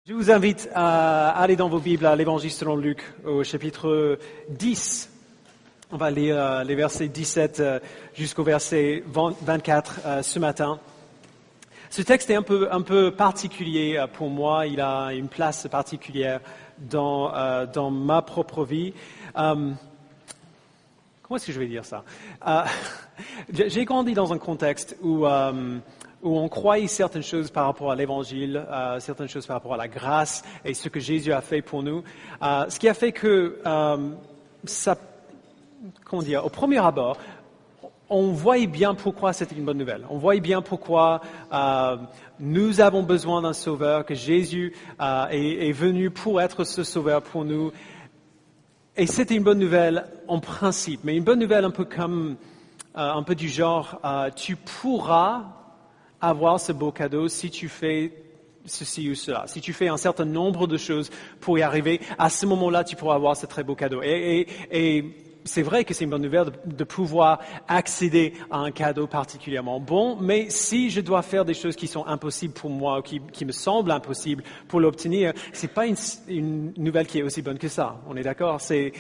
Je vous invite à aller dans vos Bibles à l'Évangile selon Luc, au chapitre 10. On va lire les versets 17 jusqu'au verset 24 ce matin. Ce texte est un peu particulier pour moi. Il a une place particulière dans ma propre vie. Comment est-ce que je vais dire ça? J'ai grandi dans un contexte où on croyait certaines choses par rapport à l'Évangile, certaines choses par rapport à la grâce et ce que Jésus a fait pour nous. Ce qui a fait que au premier abord, on voyait bien pourquoi c'était une bonne nouvelle. On voyait bien pourquoi nous avons besoin d'un sauveur, que Jésus est venu pour être ce sauveur pour nous. Et c'était une bonne nouvelle en principe, mais une bonne nouvelle un peu du genre, tu pourras avoir ce beau cadeau si tu fais ceci ou cela. Si tu fais un certain nombre de choses pour y arriver, à ce moment-là, tu pourras avoir ce très beau cadeau. Et c'est vrai que c'est une bonne nouvelle de pouvoir accéder à un cadeau particulièrement bon, mais si je dois faire des choses qui sont impossibles pour moi, ou qui me semblent impossibles pour l'obtenir, c'est pas une nouvelle qui est aussi bonne que ça. On est d'accord? Si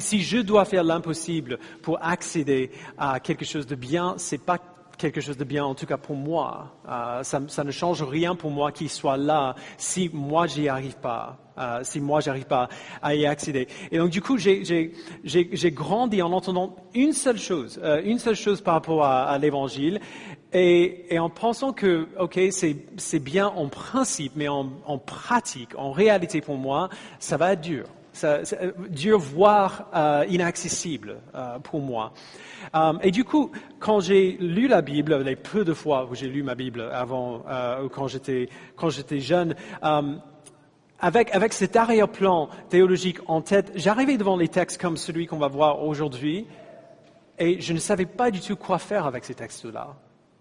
je dois faire l'impossible pour accéder à quelque chose de bien, c'est pas quelque chose de bien, en tout cas pour moi. Ça ne change rien pour moi qu'il soit là si moi j'y arrive pas, si moi j'arrive pas à y accéder. Et donc du coup j'ai grandi en entendant une seule chose par rapport à l'Évangile et en pensant que c'est bien en principe, mais en pratique, en réalité pour moi, ça va être dur. Dur, voire inaccessible pour moi. Et du coup, quand j'ai lu la Bible, les peu de fois où j'ai lu ma Bible avant, quand j'étais jeune, avec cet arrière-plan théologique en tête, j'arrivais devant les textes comme celui qu'on va voir aujourd'hui, et je ne savais pas du tout quoi faire avec ces textes-là.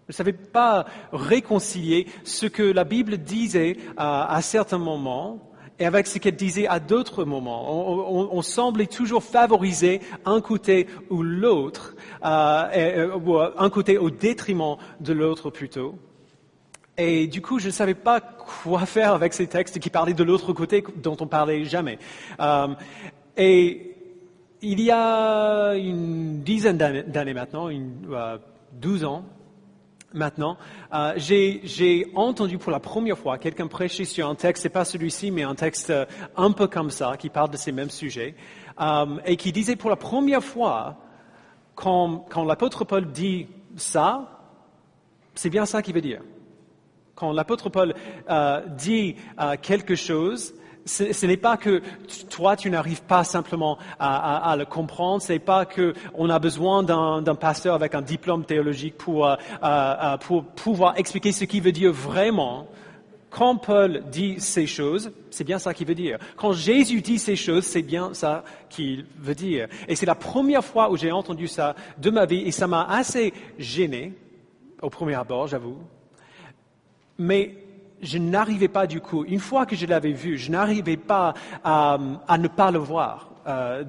Je ne savais pas réconcilier ce que la Bible disait à certains moments et avec ce qu'elle disait à d'autres moments. On semblait toujours favoriser un côté ou l'autre, un côté au détriment de l'autre plutôt. Et du coup, je ne savais pas quoi faire avec ces textes qui parlaient de l'autre côté dont on parlait jamais. Et il y a une dizaine d'années maintenant, 12 ans, maintenant, j'ai entendu pour la première fois quelqu'un prêcher sur un texte, c'est pas celui-ci, mais un texte un peu comme ça, qui parle de ces mêmes sujets, et qui disait pour la première fois, quand l'apôtre Paul dit ça, c'est bien ça qu'il veut dire. Quand l'apôtre Paul dit quelque chose, ce n'est pas que toi, tu n'arrives pas simplement à le comprendre. Ce n'est pas qu'on a besoin d'un pasteur avec un diplôme théologique pour pouvoir expliquer ce qu'il veut dire vraiment. Quand Paul dit ces choses, c'est bien ça qu'il veut dire. Quand Jésus dit ces choses, c'est bien ça qu'il veut dire. Et c'est la première fois où j'ai entendu ça de ma vie et ça m'a assez gêné, au premier abord, j'avoue. Mais je n'arrivais pas du coup, une fois que je l'avais vu, je n'arrivais pas à ne pas le voir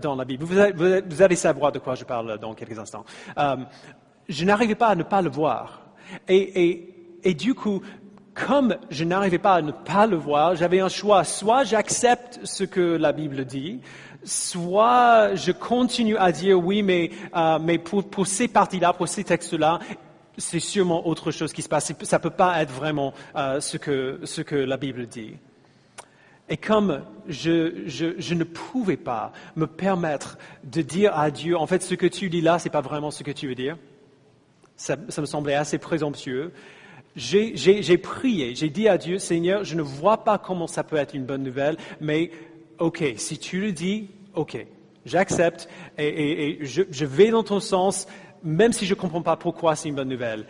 dans la Bible. Vous allez savoir de quoi je parle dans quelques instants. Je n'arrivais pas à ne pas le voir. Et du coup, comme je n'arrivais pas à ne pas le voir, j'avais un choix. Soit j'accepte ce que la Bible dit, soit je continue à dire oui, mais pour ces parties-là, pour ces textes-là, c'est sûrement autre chose qui se passe. Ça ne peut pas être vraiment ce que la Bible dit. Et comme je ne pouvais pas me permettre de dire à Dieu, en fait, ce que tu dis là, ce n'est pas vraiment ce que tu veux dire. Ça me semblait assez présomptueux. J'ai prié, j'ai dit à Dieu, Seigneur, je ne vois pas comment ça peut être une bonne nouvelle, mais ok, si tu le dis, ok, j'accepte et je vais dans ton sens, même si je ne comprends pas pourquoi c'est une bonne nouvelle.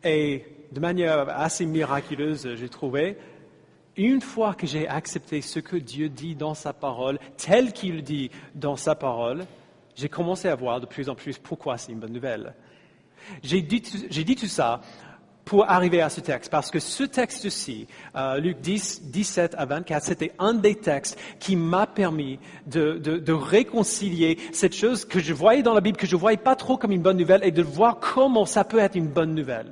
Et de manière assez miraculeuse, j'ai trouvé, une fois que j'ai accepté ce que Dieu dit dans sa parole, tel qu'il dit dans sa parole, j'ai commencé à voir de plus en plus pourquoi c'est une bonne nouvelle. J'ai dit tout ça pour arriver à ce texte, parce que ce texte-ci, Luc 10, 17 à 24, c'était un des textes qui m'a permis de réconcilier cette chose que je voyais dans la Bible, que je ne voyais pas trop comme une bonne nouvelle, et de voir comment ça peut être une bonne nouvelle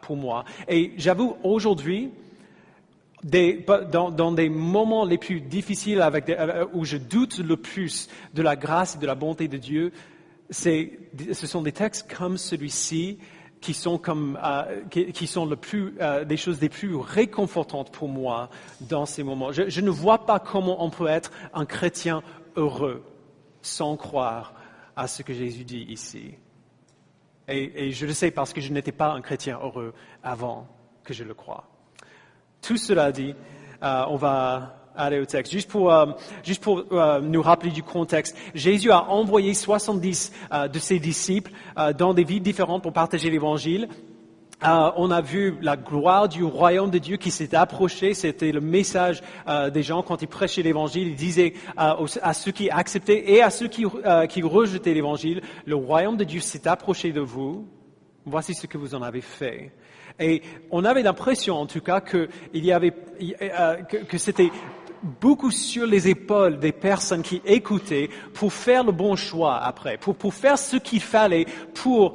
pour moi. Et j'avoue, aujourd'hui, dans des moments les plus difficiles où je doute le plus de la grâce et de la bonté de Dieu, ce sont des textes comme celui-ci qui sont des choses les plus réconfortantes pour moi dans ces moments. Je ne vois pas comment on peut être un chrétien heureux sans croire à ce que Jésus dit ici. Et je le sais parce que je n'étais pas un chrétien heureux avant que je le croie. Tout cela dit, on va aller au texte. Juste pour nous rappeler du contexte, Jésus a envoyé 70 de ses disciples dans des villes différentes pour partager l'Évangile. On a vu la gloire du royaume de Dieu qui s'est approché. C'était le message des gens quand ils prêchaient l'Évangile. Ils disaient à ceux qui acceptaient et à ceux qui rejetaient l'Évangile, le royaume de Dieu s'est approché de vous. Voici ce que vous en avez fait. Et on avait l'impression, en tout cas, que c'était beaucoup sur les épaules des personnes qui écoutaient pour faire le bon choix après, pour faire ce qu'il fallait pour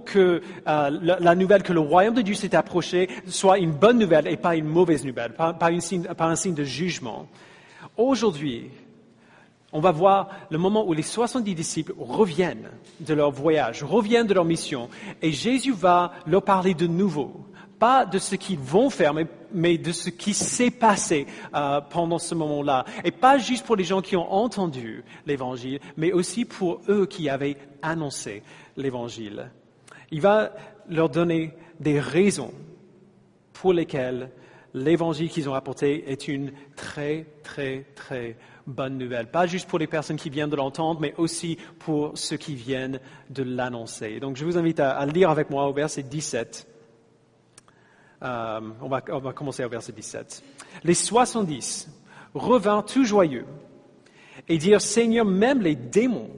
que la nouvelle que le royaume de Dieu s'est approché soit une bonne nouvelle et pas une mauvaise nouvelle, pas un signe de jugement. Aujourd'hui, on va voir le moment où les 70 disciples reviennent de leur voyage, reviennent de leur mission, et Jésus va leur parler de nouveau. Pas de ce qu'ils vont faire, mais de ce qui s'est passé pendant ce moment-là. Et pas juste pour les gens qui ont entendu l'Évangile, mais aussi pour eux qui avaient annoncé l'Évangile. Il va leur donner des raisons pour lesquelles l'Évangile qu'ils ont apporté est une très, très, très bonne nouvelle. Pas juste pour les personnes qui viennent de l'entendre, mais aussi pour ceux qui viennent de l'annoncer. Donc je vous invite à lire avec moi au verset 17. On va commencer au verset 17. Les 70 revinrent tout joyeux et dirent, Seigneur, même les démons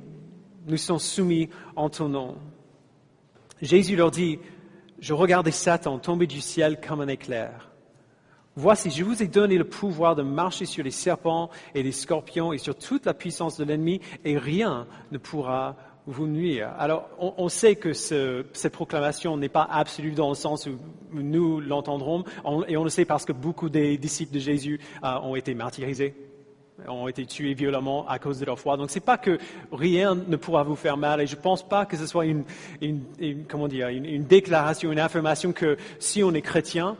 nous sont soumis en ton nom. Jésus leur dit, je regardais Satan tomber du ciel comme un éclair. Voici, je vous ai donné le pouvoir de marcher sur les serpents et les scorpions et sur toute la puissance de l'ennemi, et rien ne pourra vous nuire. Alors, on sait que cette proclamation n'est pas absolue dans le sens où nous l'entendrons, et on le sait parce que beaucoup des disciples de Jésus ont été martyrisés, ont été tués violemment à cause de leur foi. Donc, c'est pas que rien ne pourra vous faire mal, et je pense pas que ce soit une déclaration, une affirmation que si on est chrétien,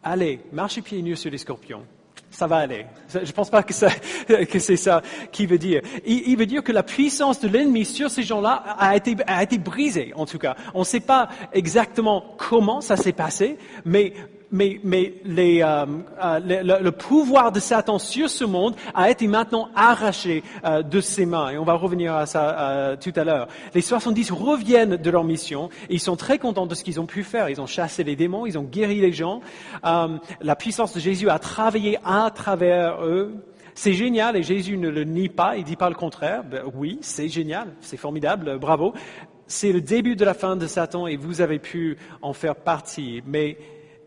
allez, marchez pieds nus sur les scorpions. Ça va aller. Je ne pense pas que c'est ça qu'il veut dire. Il veut dire que la puissance de l'ennemi sur ces gens-là a été brisée, en tout cas. On ne sait pas exactement comment ça s'est passé, mais le pouvoir de Satan sur ce monde a été maintenant arraché de ses mains. Et on va revenir à ça tout à l'heure. Les 70 reviennent de leur mission. Et ils sont très contents de ce qu'ils ont pu faire. Ils ont chassé les démons, ils ont guéri les gens. La puissance de Jésus a travaillé à travers eux. C'est génial et Jésus ne le nie pas, il dit pas le contraire. Ben, oui, c'est génial, c'est formidable, bravo. C'est le début de la fin de Satan et vous avez pu en faire partie. Mais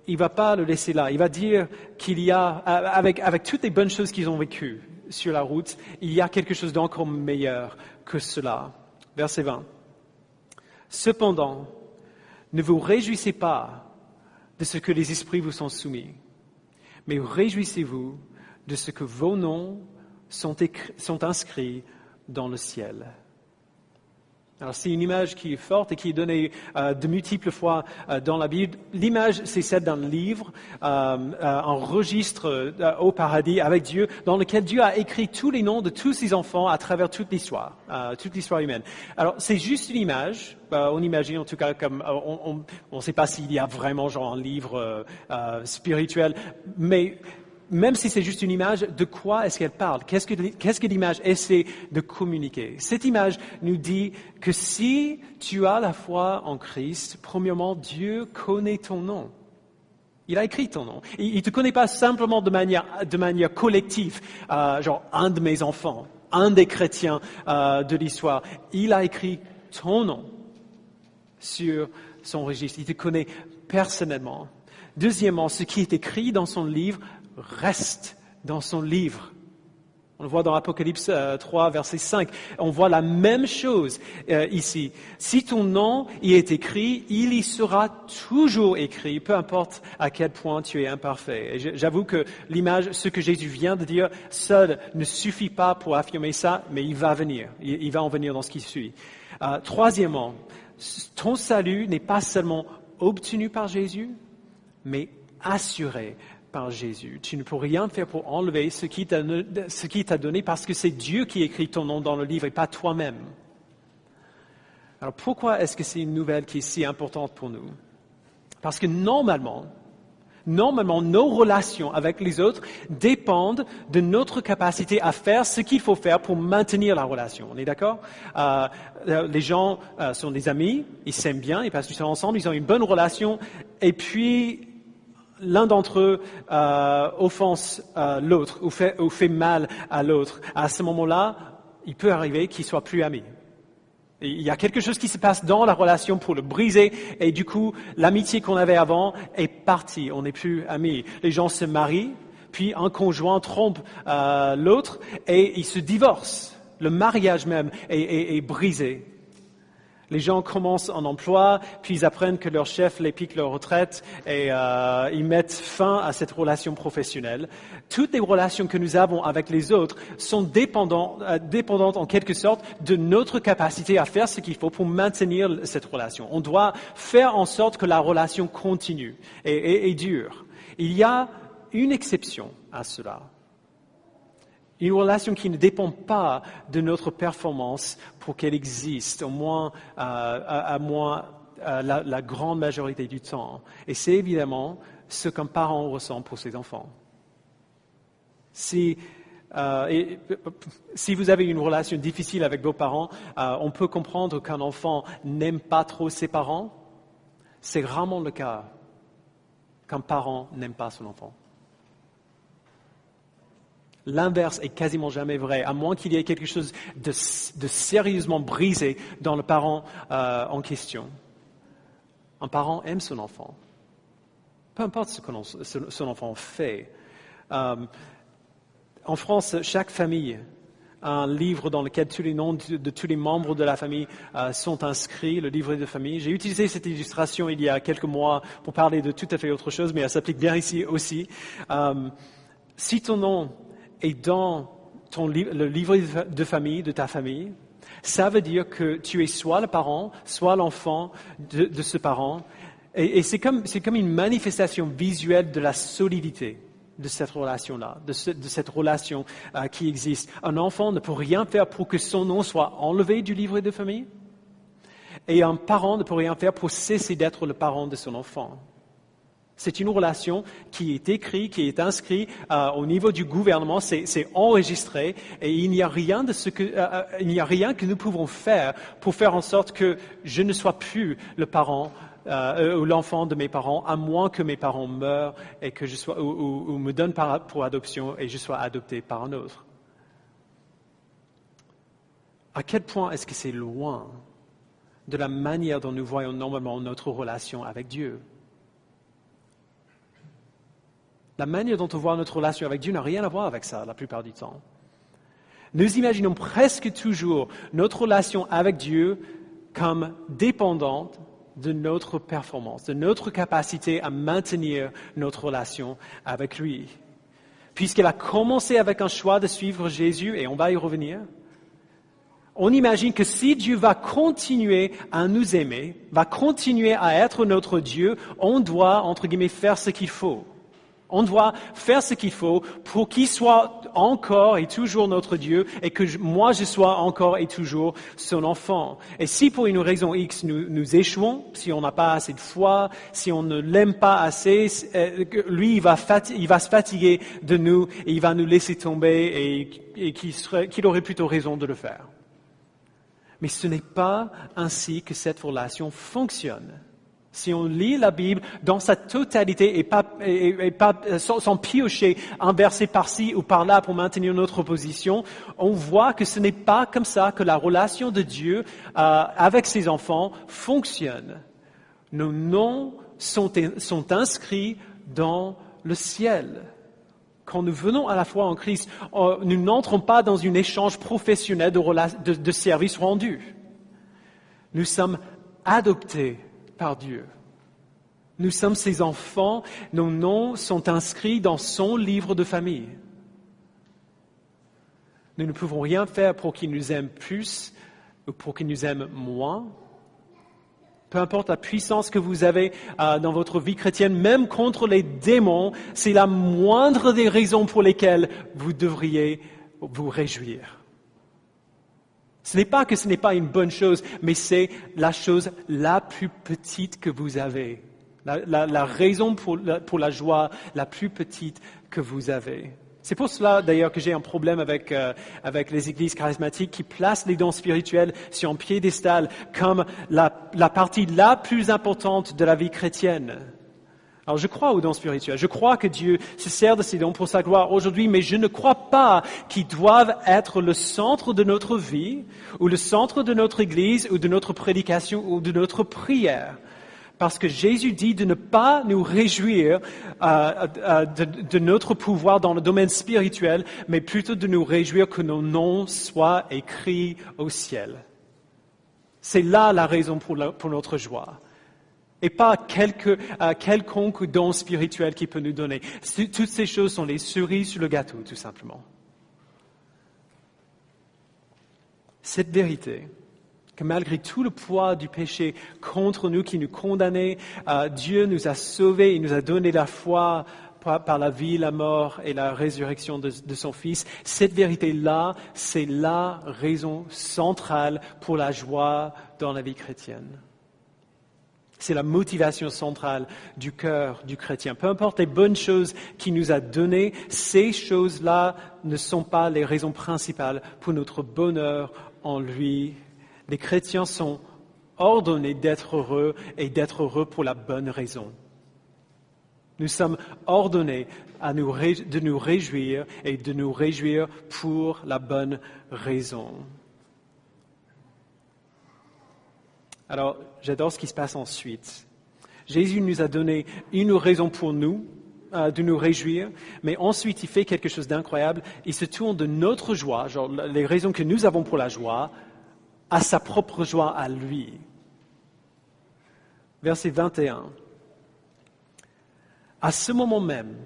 il va pas le laisser là. Il va dire qu'il y a, avec toutes les bonnes choses qu'ils ont vécues sur la route, il y a quelque chose d'encore meilleur que cela. Verset 20. Cependant, ne vous réjouissez pas de ce que les esprits vous sont soumis, mais réjouissez-vous de ce que vos noms sont inscrits dans le ciel. Alors c'est une image qui est forte et qui est donnée de multiples fois dans la Bible. L'image, c'est celle d'un livre, un registre au paradis avec Dieu, dans lequel Dieu a écrit tous les noms de tous ses enfants à travers toute l'histoire humaine. Alors c'est juste une image. On imagine en tout cas comme on ne sait pas s'il y a vraiment genre un livre spirituel, mais même si c'est juste une image, de quoi est-ce qu'elle parle? Qu'est-ce que l'image essaie de communiquer? Cette image nous dit que si tu as la foi en Christ, premièrement, Dieu connaît ton nom. Il a écrit ton nom. Il ne te connaît pas simplement de manière collective, genre un de mes enfants, un des chrétiens de l'histoire. Il a écrit ton nom sur son registre. Il te connaît personnellement. Deuxièmement, ce qui est écrit dans son livre reste dans son livre. On le voit dans Apocalypse 3, verset 5. On voit la même chose ici. Si ton nom y est écrit, il y sera toujours écrit, peu importe à quel point tu es imparfait. Et j'avoue que l'image, ce que Jésus vient de dire, seul ne suffit pas pour affirmer ça, mais il va venir. Il va en venir dans ce qui suit. Troisièmement, ton salut n'est pas seulement obtenu par Jésus, mais assuré par Jésus. Tu ne peux rien faire pour enlever ce qui t'a donné parce que c'est Dieu qui écrit ton nom dans le livre et pas toi-même. Alors pourquoi est-ce que c'est une nouvelle qui est si importante pour nous? Parce que normalement, nos relations avec les autres dépendent de notre capacité à faire ce qu'il faut faire pour maintenir la relation. On est d'accord? Les gens sont des amis, ils s'aiment bien, ils passent du temps ensemble, ils ont une bonne relation, et puis l'un d'entre eux offense l'autre ou fait mal à l'autre. À ce moment-là, il peut arriver qu'ils soient plus amis. Et il y a quelque chose qui se passe dans la relation pour le briser et du coup, l'amitié qu'on avait avant est partie. On n'est plus amis. Les gens se marient, puis un conjoint trompe l'autre et ils se divorcent. Le mariage même est brisé. Les gens commencent un emploi, puis ils apprennent que leur chef les pique leur retraite et ils mettent fin à cette relation professionnelle. Toutes les relations que nous avons avec les autres sont dépendantes en quelque sorte de notre capacité à faire ce qu'il faut pour maintenir cette relation. On doit faire en sorte que la relation continue et dure. Il y a une exception à cela. Une relation qui ne dépend pas de notre performance pour qu'elle existe, au moins la grande majorité du temps. Et c'est évidemment ce qu'un parent ressent pour ses enfants. Si vous avez une relation difficile avec vos parents, on peut comprendre qu'un enfant n'aime pas trop ses parents. C'est rarement le cas qu'un parent n'aime pas son enfant. L'inverse est quasiment jamais vrai, à moins qu'il y ait quelque chose de sérieusement brisé dans le parent en question. Un parent aime son enfant, peu importe ce que son enfant fait. En France, chaque famille a un livre dans lequel tous les noms de tous les membres de la famille sont inscrits, le livret de famille. J'ai utilisé cette illustration il y a quelques mois pour parler de tout à fait autre chose, mais elle s'applique bien ici aussi. Si ton nom est dans le livre de famille de ta famille, ça veut dire que tu es soit le parent, soit l'enfant de ce parent. Et c'est comme une manifestation visuelle de la solidité de cette relation-là, de cette relation qui existe. Un enfant ne peut rien faire pour que son nom soit enlevé du livre de famille. Et un parent ne peut rien faire pour cesser d'être le parent de son enfant. C'est une relation qui est écrite, qui est inscrite au niveau du gouvernement, c'est enregistré et il n'y a rien que nous pouvons faire pour faire en sorte que je ne sois plus le parent ou l'enfant de mes parents, à moins que mes parents meurent et que je sois ou me donnent pour adoption et je sois adopté par un autre. À quel point est-ce que c'est loin de la manière dont nous voyons normalement notre relation avec Dieu? La manière dont on voit notre relation avec Dieu n'a rien à voir avec ça la plupart du temps. Nous imaginons presque toujours notre relation avec Dieu comme dépendante de notre performance, de notre capacité à maintenir notre relation avec lui. Puisqu'elle a commencé avec un choix de suivre Jésus, et on va y revenir, on imagine que si Dieu va continuer à nous aimer, va continuer à être notre Dieu, on doit, entre guillemets, faire ce qu'il faut. On doit faire ce qu'il faut pour qu'il soit encore et toujours notre Dieu et que moi je sois encore et toujours son enfant. Et si pour une raison X nous échouons, si on n'a pas assez de foi, si on ne l'aime pas assez, lui il va se fatiguer de nous et il va nous laisser tomber et qu'il aurait plutôt raison de le faire. Mais ce n'est pas ainsi que cette relation fonctionne. Si on lit la Bible dans sa totalité et pas sans piocher un verset par-ci ou par-là pour maintenir notre position, on voit que ce n'est pas comme ça que la relation de Dieu avec ses enfants fonctionne. Nos noms sont inscrits dans le ciel. Quand nous venons à la foi en Christ, nous n'entrons pas dans un échange professionnel de services rendus. Nous sommes adoptés par Dieu. Nous sommes ses enfants, nos noms sont inscrits dans son livre de famille. Nous ne pouvons rien faire pour qu'il nous aime plus ou pour qu'il nous aime moins. Peu importe la puissance que vous avez dans votre vie chrétienne, même contre les démons, c'est la moindre des raisons pour lesquelles vous devriez vous réjouir. Ce n'est pas que ce n'est pas une bonne chose, mais c'est la chose la plus petite que vous avez. La raison pour la joie la plus petite que vous avez. C'est pour cela, d'ailleurs, que j'ai un problème avec les églises charismatiques qui placent les dons spirituels sur un piédestal comme la partie la plus importante de la vie chrétienne. Alors, je crois aux dons spirituels. Je crois que Dieu se sert de ces dons pour sa gloire aujourd'hui, mais je ne crois pas qu'ils doivent être le centre de notre vie, ou le centre de notre église, ou de notre prédication, ou de notre prière. Parce que Jésus dit de ne pas nous réjouir de notre pouvoir dans le domaine spirituel, mais plutôt de nous réjouir que nos noms soient écrits au ciel. C'est là la raison pour notre joie. Et pas quelconque don spirituel qui peut nous donner. Toutes ces choses sont les cerises sur le gâteau, tout simplement. Cette vérité, que malgré tout le poids du péché contre nous qui nous condamnait, Dieu nous a sauvés, il nous a donné la foi par la vie, la mort et la résurrection de son Fils. Cette vérité-là, c'est la raison centrale pour la joie dans la vie chrétienne. C'est la motivation centrale du cœur du chrétien. Peu importe les bonnes choses qu'il nous a données, ces choses-là ne sont pas les raisons principales pour notre bonheur en lui. Les chrétiens sont ordonnés d'être heureux et d'être heureux pour la bonne raison. Nous sommes ordonnés de nous réjouir et de nous réjouir pour la bonne raison. Alors, j'adore ce qui se passe ensuite. Jésus nous a donné une raison pour nous de nous réjouir, mais ensuite il fait quelque chose d'incroyable. Il se tourne de notre joie, genre les raisons que nous avons pour la joie, à sa propre joie à lui. Verset 21. À ce moment même,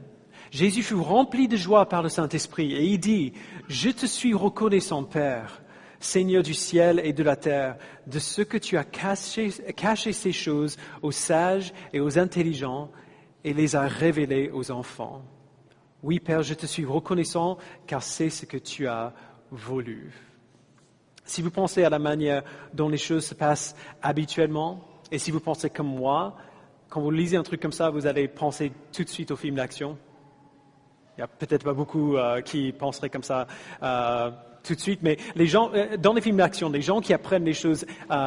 Jésus fut rempli de joie par le Saint-Esprit et il dit, « Je te suis reconnaissant, Père, Seigneur du ciel et de la terre, de ce que tu as caché ces choses aux sages et aux intelligents et les as révélées aux enfants. Oui, Père, je te suis reconnaissant car c'est ce que tu as voulu. » Si vous pensez à la manière dont les choses se passent habituellement, et si vous pensez comme moi, quand vous lisez un truc comme ça, vous allez penser tout de suite au film d'action. Il n'y a peut-être pas beaucoup qui penseraient comme ça tout de suite, mais les gens, dans les films d'action, les gens qui apprennent les choses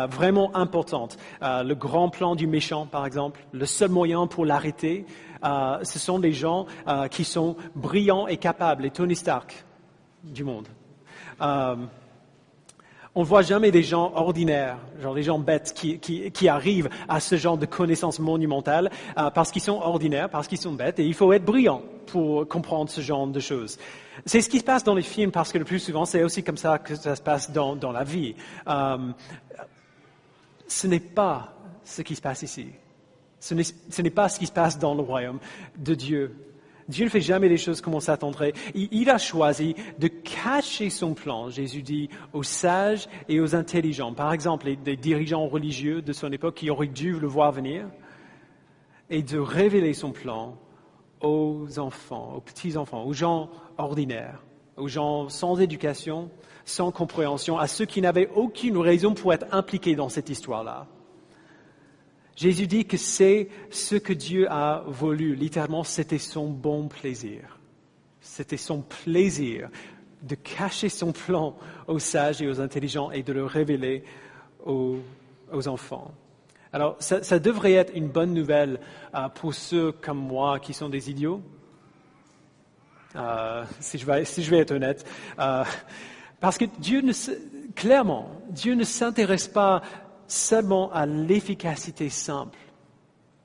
vraiment importantes, le grand plan du méchant, par exemple, le seul moyen pour l'arrêter, ce sont des gens qui sont brillants et capables, les Tony Stark du monde. On ne voit jamais des gens ordinaires, genre des gens bêtes qui arrivent à ce genre de connaissances monumentales parce qu'ils sont ordinaires, parce qu'ils sont bêtes, et il faut être brillant pour comprendre ce genre de choses. C'est ce qui se passe dans les films parce que le plus souvent, c'est aussi comme ça que ça se passe dans la vie. Ce n'est pas ce qui se passe ici. Ce n'est pas ce qui se passe dans le royaume de Dieu. Dieu ne fait jamais les choses comme on s'attendrait. Il a choisi de cacher son plan, Jésus dit, aux sages et aux intelligents. Par exemple, les dirigeants religieux de son époque qui auraient dû le voir venir, et de révéler son plan aux enfants, aux petits-enfants, aux gens ordinaires, aux gens sans éducation, sans compréhension, à ceux qui n'avaient aucune raison pour être impliqués dans cette histoire-là. Jésus dit que c'est ce que Dieu a voulu. Littéralement, c'était son bon plaisir. C'était son plaisir de cacher son plan aux sages et aux intelligents et de le révéler aux enfants. Alors, ça devrait être une bonne nouvelle pour ceux comme moi qui sont des idiots, si je vais être honnête. Parce que Dieu ne s'intéresse pas seulement à l'efficacité simple.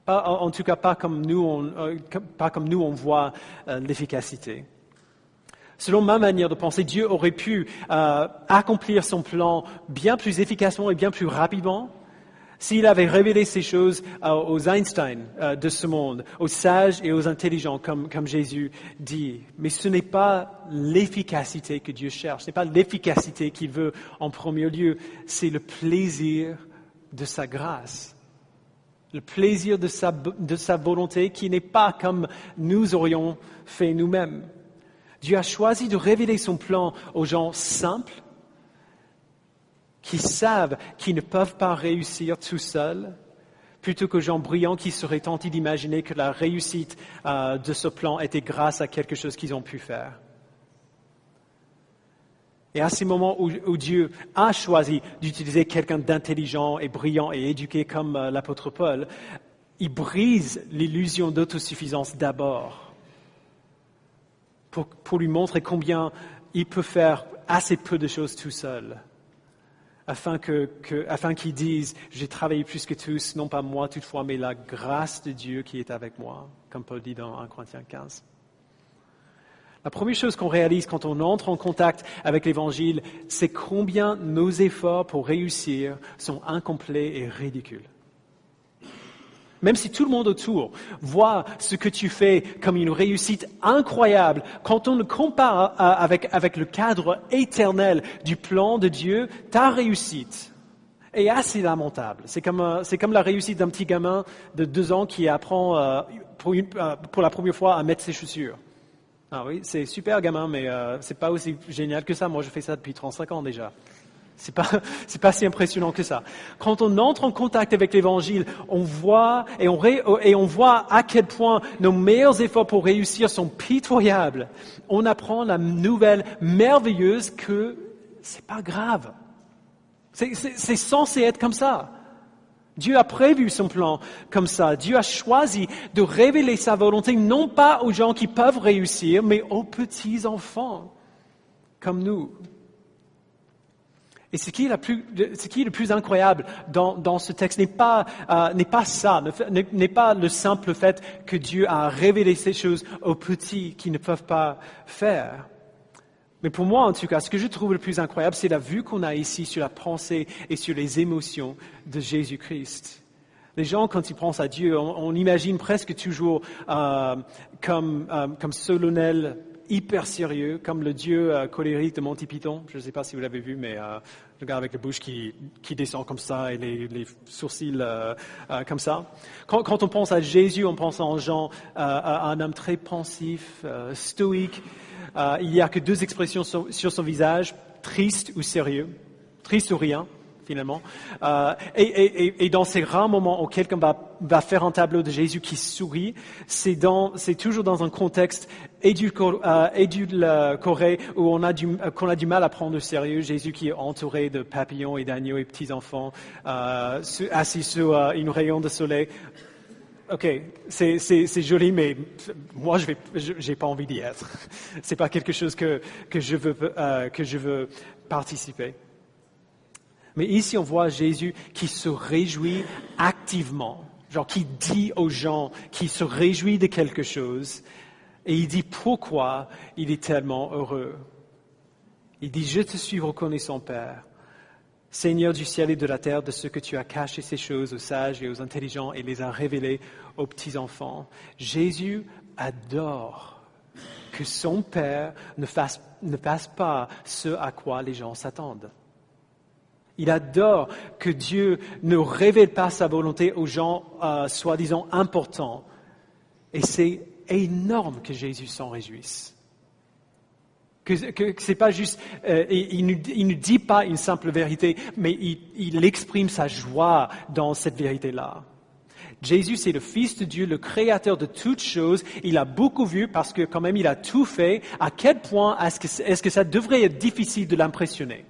En tout cas, pas comme nous on voit l'efficacité. Selon ma manière de penser, Dieu aurait pu accomplir son plan bien plus efficacement et bien plus rapidement s'il avait révélé ces choses aux Einstein de ce monde, aux sages et aux intelligents, comme Jésus dit. Mais ce n'est pas l'efficacité que Dieu cherche, ce n'est pas l'efficacité qu'il veut en premier lieu, c'est le plaisir de sa grâce, le plaisir de sa volonté qui n'est pas comme nous aurions fait nous-mêmes. Dieu a choisi de révéler son plan aux gens simples, qui savent qu'ils ne peuvent pas réussir tout seuls, plutôt qu'aux gens brillants qui seraient tentés d'imaginer que la réussite de ce plan était grâce à quelque chose qu'ils ont pu faire. Et à ces moments où Dieu a choisi d'utiliser quelqu'un d'intelligent et brillant et éduqué comme l'apôtre Paul, il brise l'illusion d'autosuffisance d'abord pour lui montrer combien il peut faire assez peu de choses tout seul. Afin qu'ils disent « J'ai travaillé plus que tous, non pas moi toutefois, mais la grâce de Dieu qui est avec moi », comme Paul dit dans 1 Corinthiens 15. La première chose qu'on réalise quand on entre en contact avec l'Évangile, c'est combien nos efforts pour réussir sont incomplets et ridicules. Même si tout le monde autour voit ce que tu fais comme une réussite incroyable, quand on le compare avec le cadre éternel du plan de Dieu, ta réussite est assez lamentable. C'est comme la réussite d'un petit gamin de 2 ans qui apprend pour la première fois à mettre ses chaussures. Ah oui, c'est super gamin, mais c'est pas aussi génial que ça. Moi, je fais ça depuis 35 ans déjà. C'est pas si impressionnant que ça. Quand on entre en contact avec l'Évangile, on voit à quel point nos meilleurs efforts pour réussir sont pitoyables. On apprend la nouvelle merveilleuse que c'est pas grave. C'est censé être comme ça. Dieu a prévu son plan comme ça. Dieu a choisi de révéler sa volonté non pas aux gens qui peuvent réussir, mais aux petits enfants comme nous. Et ce qui est le plus incroyable dans ce texte n'est pas le simple fait que Dieu a révélé ces choses aux petits qui ne peuvent pas faire. Mais pour moi, en tout cas, ce que je trouve le plus incroyable, c'est la vue qu'on a ici sur la pensée et sur les émotions de Jésus-Christ. Les gens, quand ils pensent à Dieu, on imagine presque toujours comme solennel, hyper sérieux, comme le dieu colérique de Monty Python. Je ne sais pas si vous l'avez vu, mais le gars avec la bouche qui descend comme ça et les sourcils comme ça. Quand on pense à Jésus, on pense à un homme très pensif, stoïque. Il n'y a que 2 expressions sur son visage, triste ou sérieux, triste ou rien. Finalement. Et dans ces rares moments où quelqu'un va faire un tableau de Jésus qui sourit, c'est toujours dans un contexte édulcoré où qu'on a du mal à prendre au sérieux Jésus qui est entouré de papillons et d'agneaux et petits-enfants, assis sur une rayon de soleil. Ok, c'est joli, mais moi j'ai pas envie d'y être. C'est pas quelque chose que je veux participer. Mais ici, on voit Jésus qui se réjouit activement, genre qui dit aux gens qu'il se réjouit de quelque chose, et il dit pourquoi il est tellement heureux. Il dit, je te suis reconnaissant, Père, Seigneur du ciel et de la terre, de ce que tu as caché ces choses aux sages et aux intelligents et les as révélées aux petits-enfants. Jésus adore que son Père ne fasse pas ce à quoi les gens s'attendent. Il adore que Dieu ne révèle pas sa volonté aux gens soi-disant importants. Et c'est énorme que Jésus s'en réjouisse. Que c'est pas juste, il ne dit pas une simple vérité, mais il exprime sa joie dans cette vérité-là. Jésus, c'est le Fils de Dieu, le Créateur de toutes choses. Il a beaucoup vu parce que quand même il a tout fait. À quel point est-ce que ça devrait être difficile de l'impressionner?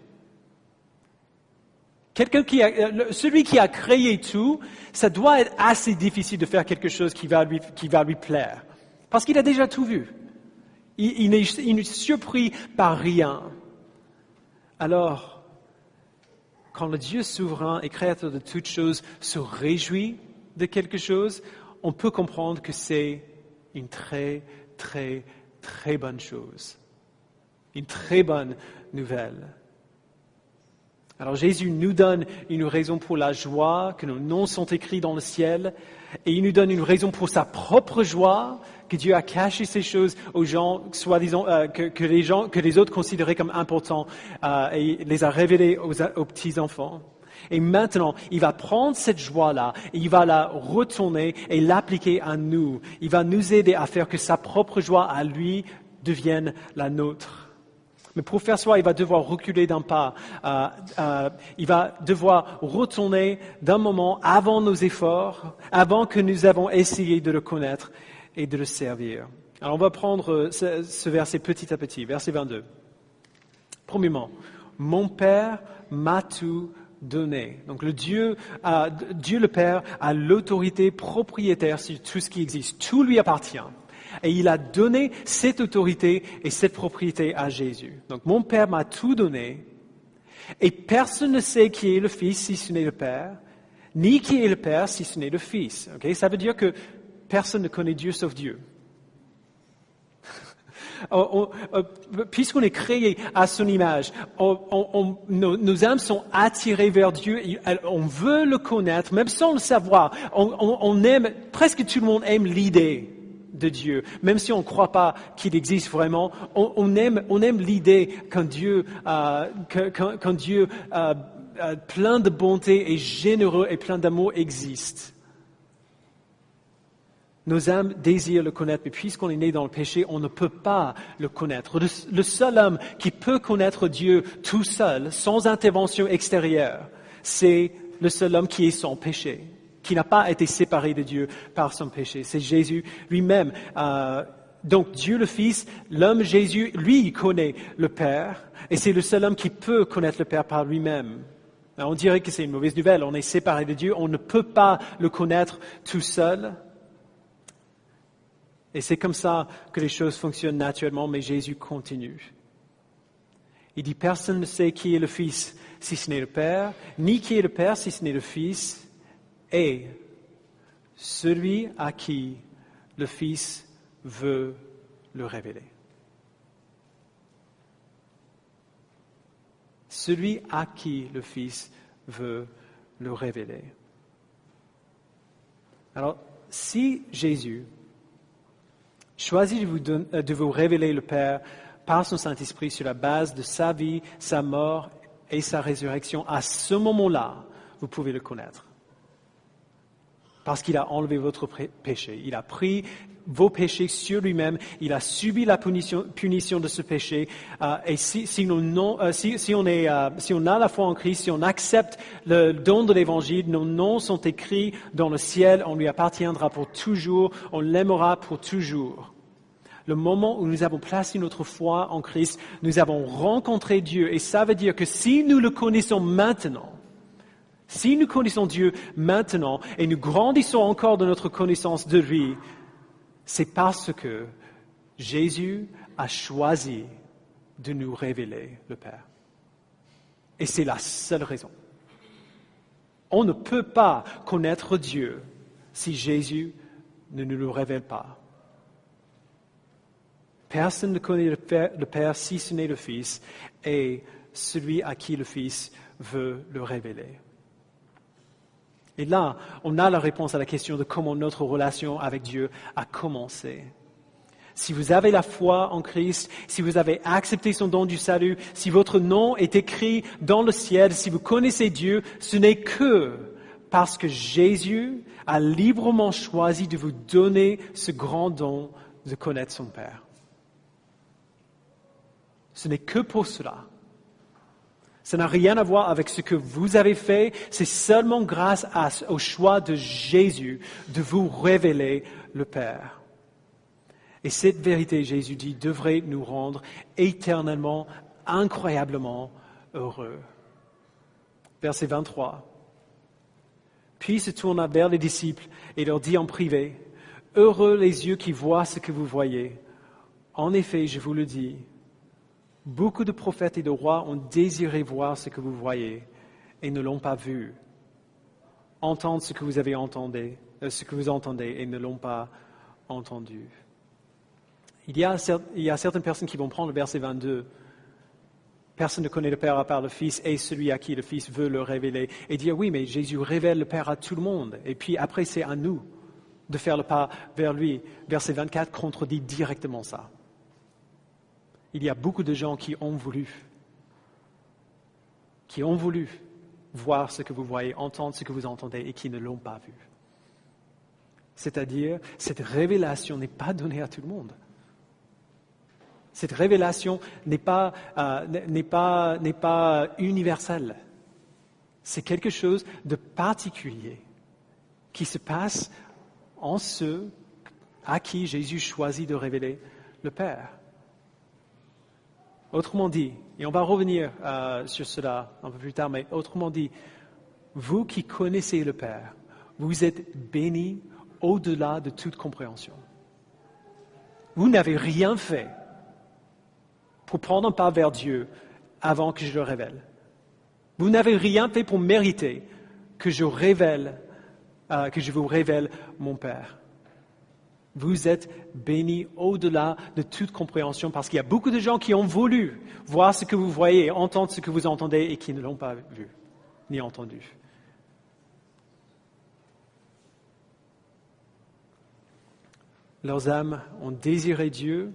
Celui qui a créé tout, ça doit être assez difficile de faire quelque chose qui va lui plaire. Parce qu'il a déjà tout vu. Il n'est surpris par rien. Alors, quand le Dieu souverain et créateur de toutes choses se réjouit de quelque chose, on peut comprendre que c'est une très, très, très bonne chose. Une très bonne nouvelle. Alors Jésus nous donne une raison pour la joie, que nos noms sont écrits dans le ciel, et il nous donne une raison pour sa propre joie, que Dieu a caché ces choses aux gens, soi-disant, que les autres considéraient comme importants, et les a révélés aux petits-enfants. Et maintenant, il va prendre cette joie-là, et il va la retourner et l'appliquer à nous. Il va nous aider à faire que sa propre joie à lui devienne la nôtre. Mais pour faire cela, il va devoir reculer d'un pas. Il va devoir retourner d'un moment avant nos efforts, avant que nous avons essayé de le connaître et de le servir. Alors on va prendre ce verset petit à petit, verset 22. Premièrement, mon Père m'a tout donné. Donc Dieu le Père a l'autorité propriétaire sur tout ce qui existe. Tout lui appartient. Et il a donné cette autorité et cette propriété à Jésus. Donc mon Père m'a tout donné. Et personne ne sait qui est le Fils si ce n'est le Père, ni qui est le Père si ce n'est le Fils. Okay? Ça veut dire que personne ne connaît Dieu sauf Dieu. Puisqu'on est créé à son image, nos âmes sont attirées vers Dieu, on veut le connaître, même sans le savoir. On aime, presque tout le monde aime l'idée de Dieu, même si on ne croit pas qu'il existe vraiment. On aime l'idée qu'un Dieu, plein de bonté et généreux et plein d'amour existe. Nos âmes désirent le connaître, mais puisqu'on est né dans le péché, on ne peut pas le connaître. Le seul homme qui peut connaître Dieu tout seul, sans intervention extérieure, c'est le seul homme qui est sans péché, qui n'a pas été séparé de Dieu par son péché. C'est Jésus lui-même. Donc Dieu le Fils, l'homme Jésus, lui, il connaît le Père, et c'est le seul homme qui peut connaître le Père par lui-même. Alors, on dirait que c'est une mauvaise nouvelle, on est séparé de Dieu, on ne peut pas le connaître tout seul. Et c'est comme ça que les choses fonctionnent naturellement, mais Jésus continue. Il dit, personne ne sait qui est le Fils si ce n'est le Père, ni qui est le Père si ce n'est le Fils, et celui à qui le Fils veut le révéler. Celui à qui le Fils veut le révéler. Alors, si Jésus choisit de vous révéler le Père par son Saint-Esprit sur la base de sa vie, sa mort et sa résurrection, à ce moment-là, vous pouvez le connaître. Parce qu'il a enlevé votre péché. Il a pris vos péchés sur lui-même. Il a subi la punition de ce péché. Et si on a la foi en Christ, si on accepte le don de l'Évangile, nos noms sont écrits dans le ciel. On lui appartiendra pour toujours. On l'aimera pour toujours. Le moment où nous avons placé notre foi en Christ, nous avons rencontré Dieu. Et ça veut dire que si nous le connaissons maintenant, si nous connaissons Dieu maintenant et nous grandissons encore de notre connaissance de lui, c'est parce que Jésus a choisi de nous révéler le Père. Et c'est la seule raison. On ne peut pas connaître Dieu si Jésus ne nous le révèle pas. Personne ne connaît le Père si ce n'est le Fils et celui à qui le Fils veut le révéler. Et là, on a la réponse à la question de comment notre relation avec Dieu a commencé. Si vous avez la foi en Christ, si vous avez accepté son don du salut, si votre nom est écrit dans le ciel, si vous connaissez Dieu, ce n'est que parce que Jésus a librement choisi de vous donner ce grand don de connaître son Père. Ce n'est que pour cela. Ça n'a rien à voir avec ce que vous avez fait, c'est seulement grâce au choix de Jésus de vous révéler le Père. Et cette vérité, Jésus dit, devrait nous rendre éternellement, incroyablement heureux. Verset 23. Puis il se tourna vers les disciples et leur dit en privé, « Heureux les yeux qui voient ce que vous voyez. En effet, je vous le dis, beaucoup de prophètes et de rois ont désiré voir ce que vous voyez et ne l'ont pas vu. Entendre ce que vous entendez et ne l'ont pas entendu. » Il y a certaines personnes qui vont prendre le verset 22 Personne ne connaît le Père à part le Fils et celui à qui le Fils veut le révéler. Et dire oui, mais Jésus révèle le Père à tout le monde. Et puis après, c'est à nous de faire le pas vers lui. Verset 24 contredit directement ça. Il y a beaucoup de gens qui ont voulu voir ce que vous voyez, entendre ce que vous entendez et qui ne l'ont pas vu. C'est-à-dire, cette révélation n'est pas donnée à tout le monde. Cette révélation n'est pas universelle. C'est quelque chose de particulier qui se passe en ceux à qui Jésus choisit de révéler le Père. Autrement dit, et on va revenir sur cela un peu plus tard, mais autrement dit, vous qui connaissez le Père, vous êtes bénis au-delà de toute compréhension. Vous n'avez rien fait pour prendre un pas vers Dieu avant que je le révèle. Vous n'avez rien fait pour mériter que je vous révèle mon Père. Vous êtes bénis au-delà de toute compréhension parce qu'il y a beaucoup de gens qui ont voulu voir ce que vous voyez, entendre ce que vous entendez et qui ne l'ont pas vu ni entendu. Leurs âmes ont désiré Dieu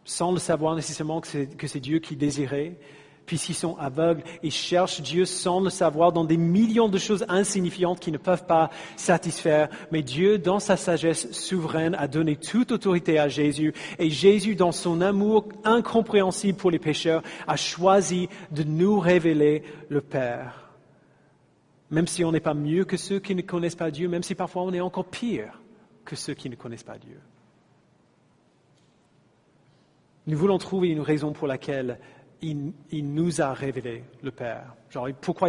sans le savoir nécessairement que c'est Dieu qui désirait. Puisqu'ils sont aveugles, ils cherchent Dieu sans le savoir dans des millions de choses insignifiantes qui ne peuvent pas satisfaire. Mais Dieu, dans sa sagesse souveraine, a donné toute autorité à Jésus. Et Jésus, dans son amour incompréhensible pour les pécheurs, a choisi de nous révéler le Père. Même si on n'est pas mieux que ceux qui ne connaissent pas Dieu, même si parfois on est encore pire que ceux qui ne connaissent pas Dieu. Nous voulons trouver une raison pour laquelle il nous a révélé le Père. Genre, pourquoi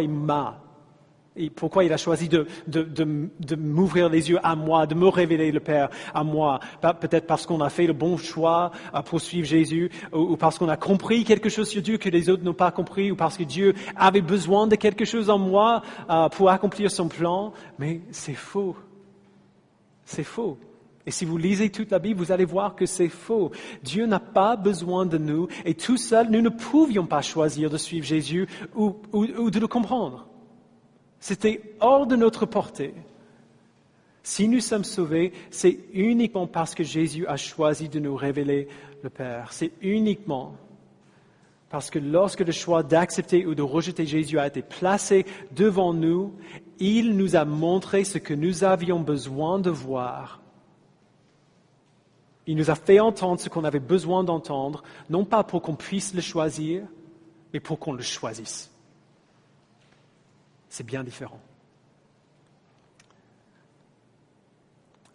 pourquoi il a choisi de m'ouvrir les yeux à moi, de me révéler le Père à moi. Peut-être parce qu'on a fait le bon choix à poursuivre Jésus, ou parce qu'on a compris quelque chose sur Dieu que les autres n'ont pas compris, ou parce que Dieu avait besoin de quelque chose en moi pour accomplir son plan. Mais c'est faux. C'est faux. Et si vous lisez toute la Bible, vous allez voir que c'est faux. Dieu n'a pas besoin de nous et tout seul, nous ne pouvions pas choisir de suivre Jésus ou de le comprendre. C'était hors de notre portée. Si nous sommes sauvés, c'est uniquement parce que Jésus a choisi de nous révéler le Père. C'est uniquement parce que lorsque le choix d'accepter ou de rejeter Jésus a été placé devant nous, il nous a montré ce que nous avions besoin de voir. Il nous a fait entendre ce qu'on avait besoin d'entendre, non pas pour qu'on puisse le choisir, mais pour qu'on le choisisse. C'est bien différent.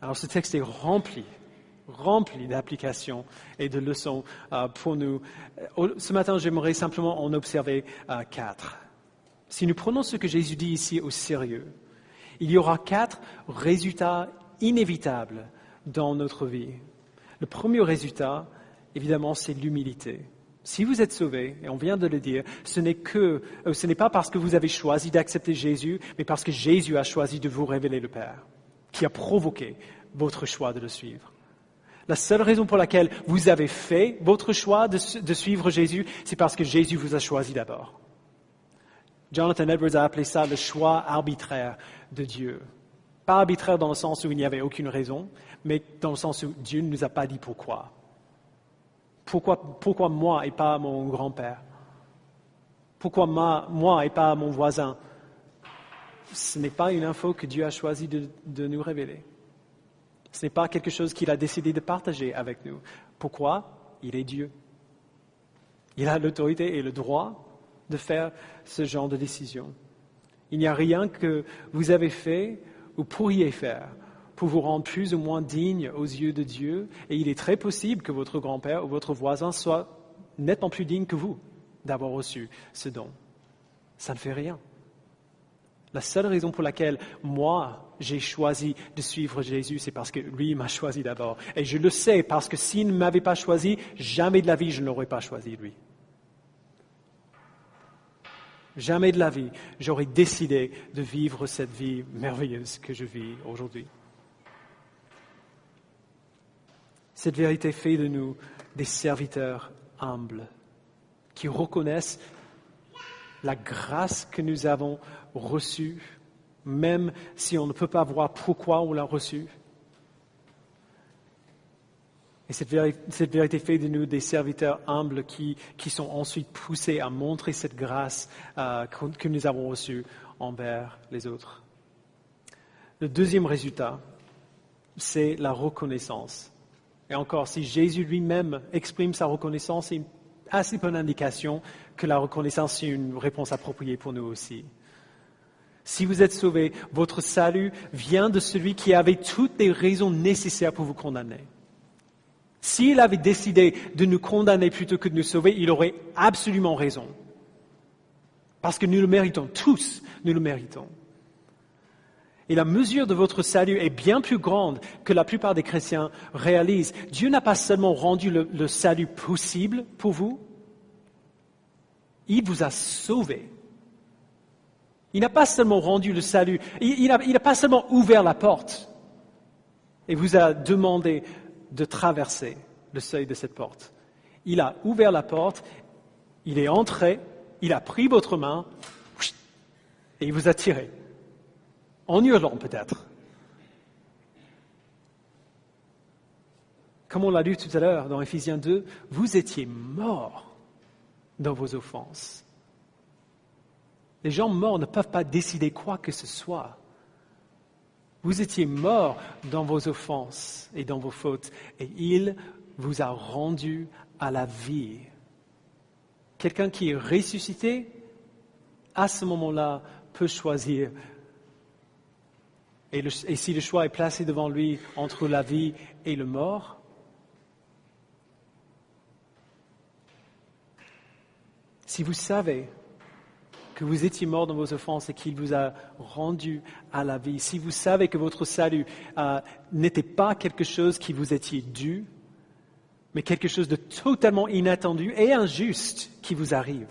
Alors ce texte est rempli d'applications et de leçons pour nous. Ce matin, j'aimerais simplement en observer 4. Si nous prenons ce que Jésus dit ici au sérieux, il y aura 4 résultats inévitables dans notre vie. Le premier résultat, évidemment, c'est l'humilité. Si vous êtes sauvés, et on vient de le dire, ce n'est pas parce que vous avez choisi d'accepter Jésus, mais parce que Jésus a choisi de vous révéler le Père, qui a provoqué votre choix de le suivre. La seule raison pour laquelle vous avez fait votre choix de suivre Jésus, c'est parce que Jésus vous a choisi d'abord. Jonathan Edwards a appelé ça le choix arbitraire de Dieu. Pas arbitraire dans le sens où il n'y avait aucune raison, mais dans le sens où Dieu ne nous a pas dit pourquoi. Pourquoi moi et pas mon grand-père? Pourquoi moi et pas mon voisin? Ce n'est pas une info que Dieu a choisi de nous révéler. Ce n'est pas quelque chose qu'il a décidé de partager avec nous. Pourquoi? Il est Dieu. Il a l'autorité et le droit de faire ce genre de décision. Il n'y a rien que vous avez fait ou pourriez faire pour vous rendre plus ou moins digne aux yeux de Dieu. Et il est très possible que votre grand-père ou votre voisin soit nettement plus digne que vous d'avoir reçu ce don. Ça ne fait rien. La seule raison pour laquelle moi, j'ai choisi de suivre Jésus, c'est parce que lui m'a choisi d'abord. Et je le sais parce que s'il ne m'avait pas choisi, jamais de la vie, je ne l'aurais pas choisi lui. Jamais de la vie, j'aurais décidé de vivre cette vie merveilleuse que je vis aujourd'hui. Cette vérité fait de nous des serviteurs humbles qui reconnaissent la grâce que nous avons reçue, même si on ne peut pas voir pourquoi on l'a reçue. Et cette vérité fait de nous des serviteurs humbles qui sont ensuite poussés à montrer cette grâce que nous avons reçue envers les autres. Le deuxième résultat, c'est la reconnaissance. Et encore, si Jésus lui-même exprime sa reconnaissance, c'est une assez bonne indication que la reconnaissance est une réponse appropriée pour nous aussi. Si vous êtes sauvés, votre salut vient de celui qui avait toutes les raisons nécessaires pour vous condamner. S'il avait décidé de nous condamner plutôt que de nous sauver, il aurait absolument raison. Parce que nous le méritons, tous nous le méritons. Et la mesure de votre salut est bien plus grande que la plupart des chrétiens réalisent. Dieu n'a pas seulement rendu le salut possible pour vous, il vous a sauvés. Il n'a pas seulement rendu le salut, il n'a pas seulement ouvert la porte et vous a demandé de traverser le seuil de cette porte. Il a ouvert la porte, il est entré, il a pris votre main et il vous a tiré. En hurlant peut-être. Comme on l'a lu tout à l'heure dans Éphésiens 2, vous étiez morts dans vos offenses. Les gens morts ne peuvent pas décider quoi que ce soit. Vous étiez morts dans vos offenses et dans vos fautes, et il vous a rendu à la vie. Quelqu'un qui est ressuscité, à ce moment-là, peut choisir. Et si le choix est placé devant lui entre la vie et le mort, si vous savez que vous étiez mort dans vos offenses et qu'il vous a rendu à la vie, si vous savez que votre salut n'était pas quelque chose qui vous étiez dû, mais quelque chose de totalement inattendu et injuste qui vous arrive,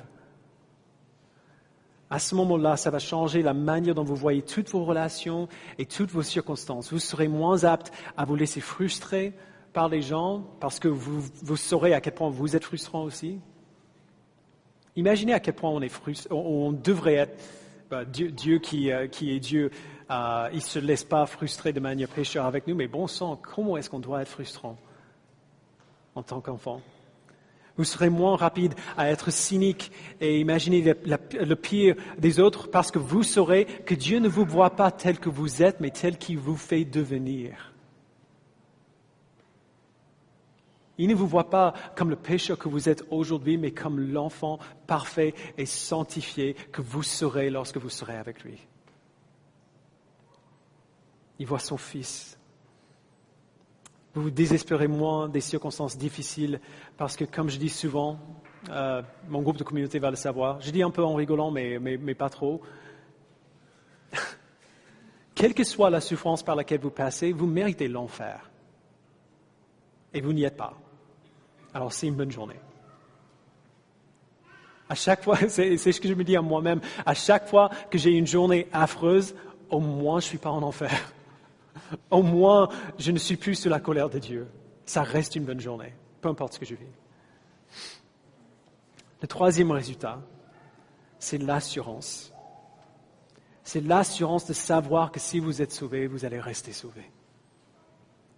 à ce moment-là, ça va changer la manière dont vous voyez toutes vos relations et toutes vos circonstances. Vous serez moins apte à vous laisser frustrer par les gens parce que vous saurez à quel point vous êtes frustrant aussi. Imaginez à quel point on devrait être. Dieu qui est Dieu, il ne se laisse pas frustrer de manière pécheur avec nous, mais bon sang, comment est-ce qu'on doit être frustrant en tant qu'enfant? Vous serez moins rapide à être cynique et imaginer le pire des autres parce que vous saurez que Dieu ne vous voit pas tel que vous êtes, mais tel qu'il vous fait devenir. Il ne vous voit pas comme le pécheur que vous êtes aujourd'hui, mais comme l'enfant parfait et sanctifié que vous serez lorsque vous serez avec lui. Il voit son Fils. Vous vous désespérez moins des circonstances difficiles parce que, comme je dis souvent, mon groupe de communauté va le savoir, je dis un peu en rigolant, mais pas trop. Quelle que soit la souffrance par laquelle vous passez, vous méritez l'enfer. Et vous n'y êtes pas. Alors c'est une bonne journée. À chaque fois, c'est ce que je me dis à moi-même, à chaque fois que j'ai une journée affreuse, au moins je ne suis pas en enfer. Au moins, je ne suis plus sous la colère de Dieu. Ça reste une bonne journée, peu importe ce que je vis. Le troisième résultat, c'est l'assurance. C'est l'assurance de savoir que si vous êtes sauvé, vous allez rester sauvé.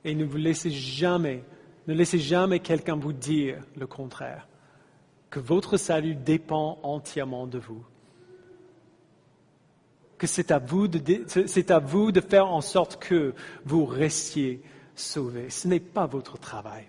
Et ne laissez jamais quelqu'un vous dire le contraire, que votre salut dépend entièrement de vous. Que c'est à vous de faire en sorte que vous restiez sauvés. Ce n'est pas votre travail.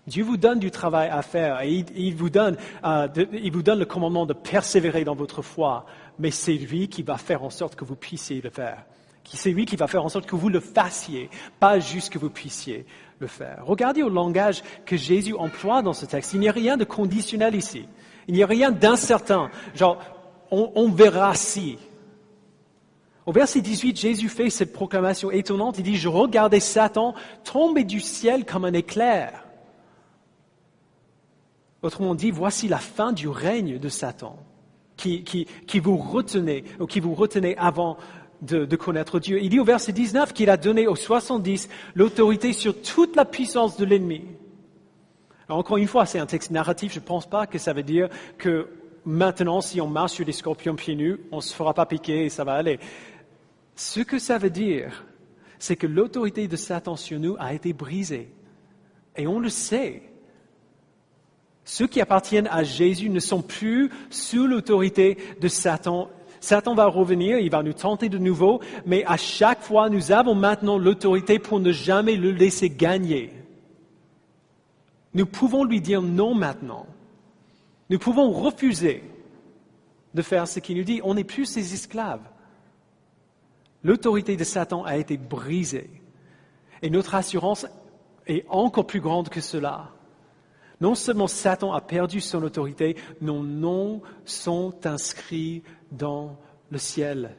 Dieu vous donne du travail à faire et il vous donne le commandement de persévérer dans votre foi, mais c'est lui qui va faire en sorte que vous puissiez le faire. C'est lui qui va faire en sorte que vous le fassiez, pas juste que vous puissiez le faire. Regardez au langage que Jésus emploie dans ce texte. Il n'y a rien de conditionnel ici. Il n'y a rien d'incertain. Genre, on verra si. Au verset 18, Jésus fait cette proclamation étonnante. Il dit, je regardais Satan tomber du ciel comme un éclair. Autrement dit, voici la fin du règne de Satan, qui vous retenait avant de connaître Dieu. Il dit au verset 19 qu'il a donné aux 70 l'autorité sur toute la puissance de l'ennemi. Alors encore une fois, c'est un texte narratif. Je ne pense pas que ça veut dire que maintenant, si on marche sur des scorpions pieds nus, on ne se fera pas piquer et ça va aller. Ce que ça veut dire, c'est que l'autorité de Satan sur nous a été brisée. Et on le sait. Ceux qui appartiennent à Jésus ne sont plus sous l'autorité de Satan. Satan va revenir, il va nous tenter de nouveau, mais à chaque fois, nous avons maintenant l'autorité pour ne jamais le laisser gagner. Nous pouvons lui dire non maintenant. Nous pouvons refuser de faire ce qu'il nous dit. On n'est plus ses esclaves. L'autorité de Satan a été brisée. Et notre assurance est encore plus grande que cela. Non seulement Satan a perdu son autorité, nos noms sont inscrits dans le ciel.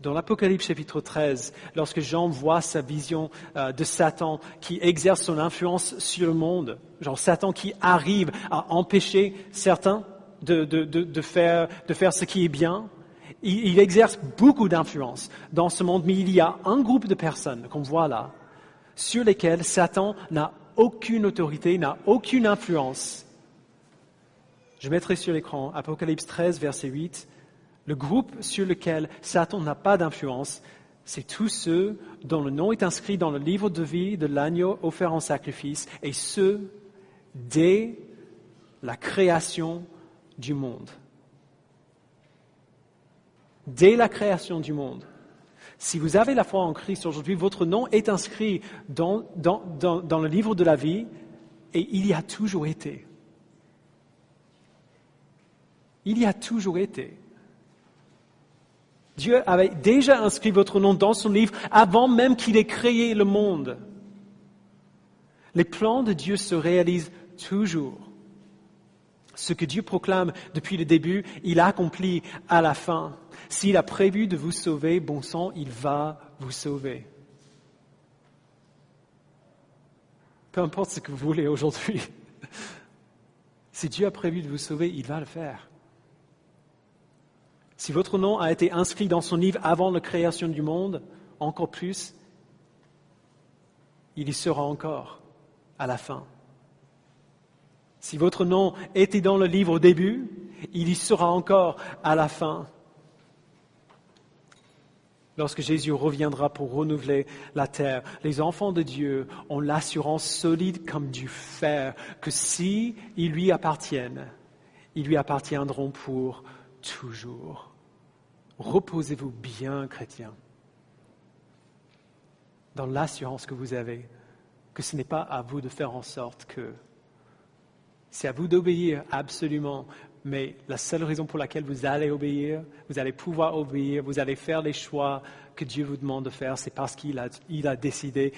Dans l'Apocalypse chapitre 13, lorsque Jean voit sa vision de Satan qui exerce son influence sur le monde, genre Satan qui arrive à empêcher certains de faire ce qui est bien, il exerce beaucoup d'influence dans ce monde, mais il y a un groupe de personnes qu'on voit là, sur lesquelles Satan n'a aucune autorité, n'a aucune influence. Je mettrai sur l'écran Apocalypse 13, verset 8. Le groupe sur lequel Satan n'a pas d'influence, c'est tous ceux dont le nom est inscrit dans le livre de vie de l'agneau offert en sacrifice, et ceux dès la création du monde. Dès la création du monde. Si vous avez la foi en Christ aujourd'hui, votre nom est inscrit dans le livre de la vie, et il y a toujours été. Il y a toujours été. Dieu avait déjà inscrit votre nom dans son livre avant même qu'il ait créé le monde. Les plans de Dieu se réalisent toujours. Ce que Dieu proclame depuis le début, il accomplit à la fin. S'il a prévu de vous sauver, bon sang, il va vous sauver. Peu importe ce que vous voulez aujourd'hui. Si Dieu a prévu de vous sauver, il va le faire. Si votre nom a été inscrit dans son livre avant la création du monde, encore plus, il y sera encore à la fin. Si votre nom était dans le livre au début, il y sera encore à la fin. Lorsque Jésus reviendra pour renouveler la terre, les enfants de Dieu ont l'assurance solide comme du fer que s'ils lui appartiennent, ils lui appartiendront pour toujours. Reposez-vous bien, chrétiens, dans l'assurance que vous avez, que ce n'est pas à vous de faire en sorte que. C'est à vous d'obéir, absolument, mais la seule raison pour laquelle vous allez obéir, vous allez pouvoir obéir, vous allez faire les choix que Dieu vous demande de faire, c'est parce qu'il a décidé,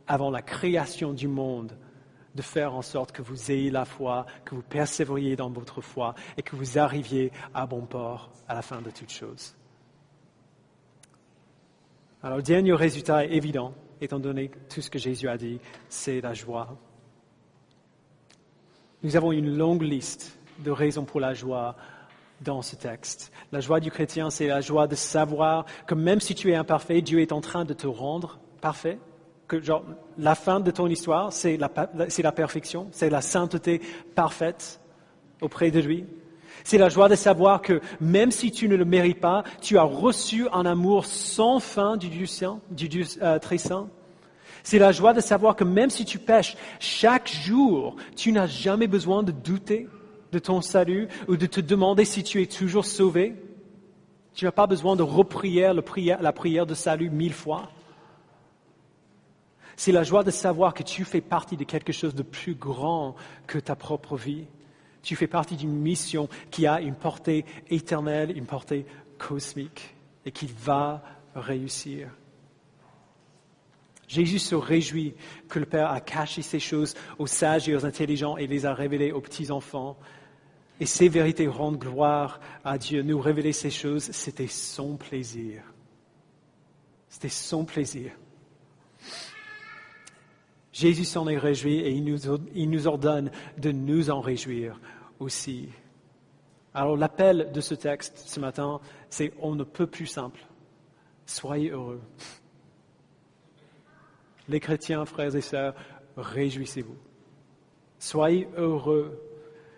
avant la création du monde, de faire en sorte que vous ayez la foi, que vous persévériez dans votre foi et que vous arriviez à bon port à la fin de toutes choses. Alors, le dernier résultat est évident, étant donné tout ce que Jésus a dit, c'est la joie. Nous avons une longue liste de raisons pour la joie dans ce texte. La joie du chrétien, c'est la joie de savoir que même si tu es imparfait, Dieu est en train de te rendre parfait. Que la fin de ton histoire, c'est la perfection, c'est la sainteté parfaite auprès de lui. C'est la joie de savoir que même si tu ne le mérites pas, tu as reçu un amour sans fin du Dieu saint, du Dieu très saint. C'est la joie de savoir que même si tu pèches chaque jour, tu n'as jamais besoin de douter de ton salut ou de te demander si tu es toujours sauvé. Tu n'as pas besoin de reprier la prière de salut 1000 fois. C'est la joie de savoir que tu fais partie de quelque chose de plus grand que ta propre vie. Tu fais partie d'une mission qui a une portée éternelle, une portée cosmique et qui va réussir. Jésus se réjouit que le Père a caché ces choses aux sages et aux intelligents et les a révélées aux petits-enfants. Et ces vérités rendent gloire à Dieu. Nous révéler ces choses, c'était son plaisir. C'était son plaisir. Jésus s'en est réjoui et il nous ordonne de nous en réjouir aussi. Alors l'appel de ce texte ce matin, c'est on ne peut plus simple. Soyez heureux. Les chrétiens, frères et sœurs, réjouissez-vous. Soyez heureux